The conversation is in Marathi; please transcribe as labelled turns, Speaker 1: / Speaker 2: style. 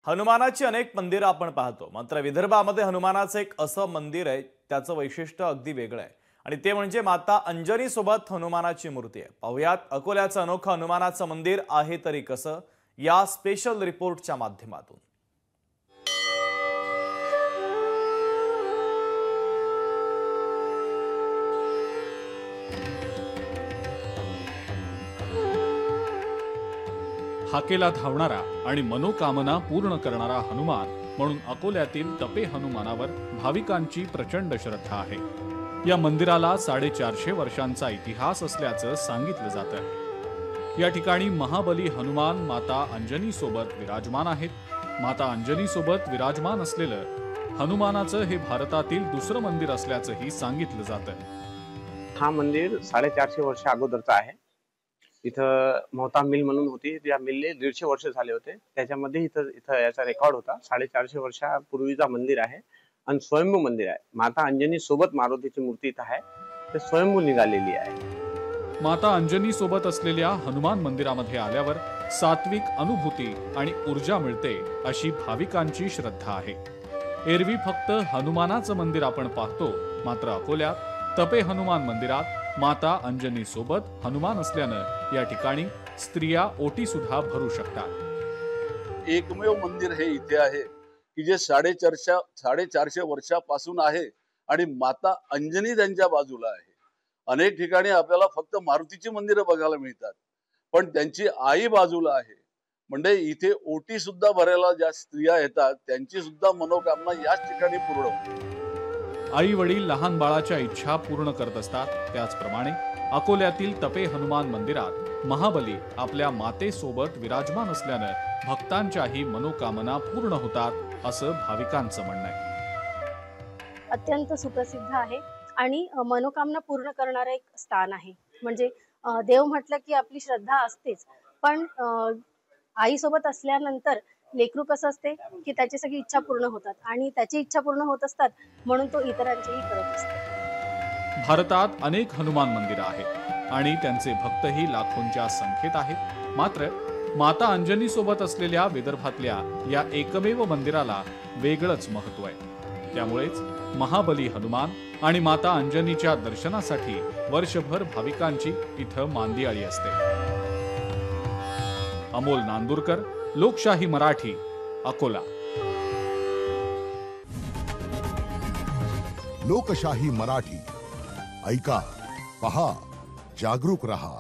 Speaker 1: हनुमानाची अनेक मंदिरं आपण पाहतो, मात्र विदर्भामध्ये हनुमानाचं एक असं मंदिर आहे, त्याचं वैशिष्ट्य अगदी वेगळं आहे आणि ते म्हणजे माता अंजनी सोबत हनुमानाची मूर्ती आहे। पाहुयात अकोल्याचं अनोखं हनुमानाचं मंदिर आहे तरी कसं, या स्पेशल रिपोर्टच्या माध्यमातून।
Speaker 2: हाकेला धावणारा आणि मनोकामना पूर्ण करणारा हनुमान म्हणून अकोल्यातील तपे हनुमानावर भाविकांची प्रचंड श्रद्धा आहे। या मंदिराला 450 वर्षांचा इतिहास असल्याचं सांगितलं जातं। या ठिकाणी महाबली हनुमान माता अंजनी सोबत विराजमान आहेत। माता अंजनी सोबत विराजमान असलेलं हनुमानाचं हे भारतातील दुसरं मंदिर असल्याचंही सांगितलं जातं।
Speaker 3: हा मंदिर 450 वर्ष अगोदरचा आहे। इथं मोहता मिल म्हणून होती, त्या मिलले 150 वर्ष झाले होते। त्याच्यामध्ये इथं याचा रेकॉर्ड होता। 450 वर्षापूर्वीचा मंदिर आहे आणि स्वयंभू मंदिर आहे। माता अंजनी सोबत मारुतीची मूर्ती इथं आहे, ते स्वयंभू निघालेली आहे।
Speaker 2: माता अंजनी सोबत असलेल्या हनुमान मंदिरामध्ये आल्यावर सात्विक अनुभूती आणि ऊर्जा मिळते अशी भाविकांची श्रद्धा आहे। एरवी फक्त हनुमानाचं मंदिर आपण पाहतो, मात्र अकोल्यात तपे हनुमान मंदिरात माता अंजनी सोबत हनुमान असल्यानं या ठिकाणी स्त्रिया ओटी सुद्धा भरू शकतात।
Speaker 4: एकमेव मंदिर हे इथे आहे की जे 450 वर्षापासून आहे आणि माता अंजनी त्यांच्या बाजूला आहे। अनेक ठिकाणी आपल्याला फक्त मारुतीची मंदिरं बघायला मिळतात, पण त्यांची आई बाजूला आहे। म्हणजे इथे ओटी सुद्धा भरायला ज्या स्त्रिया येतात त्यांची सुद्धा मनोकामना याच ठिकाणी पूर्ण होते।
Speaker 2: आई वडील लहान बाळाच्या इच्छा पूर्ण करत असतात, त्याचप्रमाणे अकोल्यातील तपे हनुमान मंदिरात महाबली आपल्या मातेसोबत विराजमान असल्यानं भक्तांच्याही मनोकामना पूर्ण होतात असं भाविकांचं म्हणणं आहे।
Speaker 5: अत्यंत सुप्रसिद्ध आहे आणि मनोकामना पूर्ण करणारं एक स्थान आहे। म्हणजे देव म्हटलं की आपली श्रद्धा असतेच, पण आई सोबत असल्यानंतर लेकरू कसं असते की त्याची सगळी इच्छा पूर्ण होतात आणि त्याची इच्छा पूर्ण होत असतात, म्हणून तो इतरांचीही करत असतो।
Speaker 2: भारतात अनेक हनुमान मंदिरं आहेत आणि त्यांचे भक्तही लाखोंच्या संख्येत आहेत, मात्र माता अंजनी सोबत असलेल्या विदर्भातल्या या एकमेव मंदिराला वेगळंच महत्व आहे। त्यामुळेच महाबली हनुमान आणि माता अंजनीच्या दर्शनासाठी वर्षभर भाविकांची इथं मांदियाळी असते। अमोल नांदुरकर, लोकशाही मराठी, अकोला।
Speaker 6: लोकशाही मराठी ऐका, पहा, जागरूक रहा।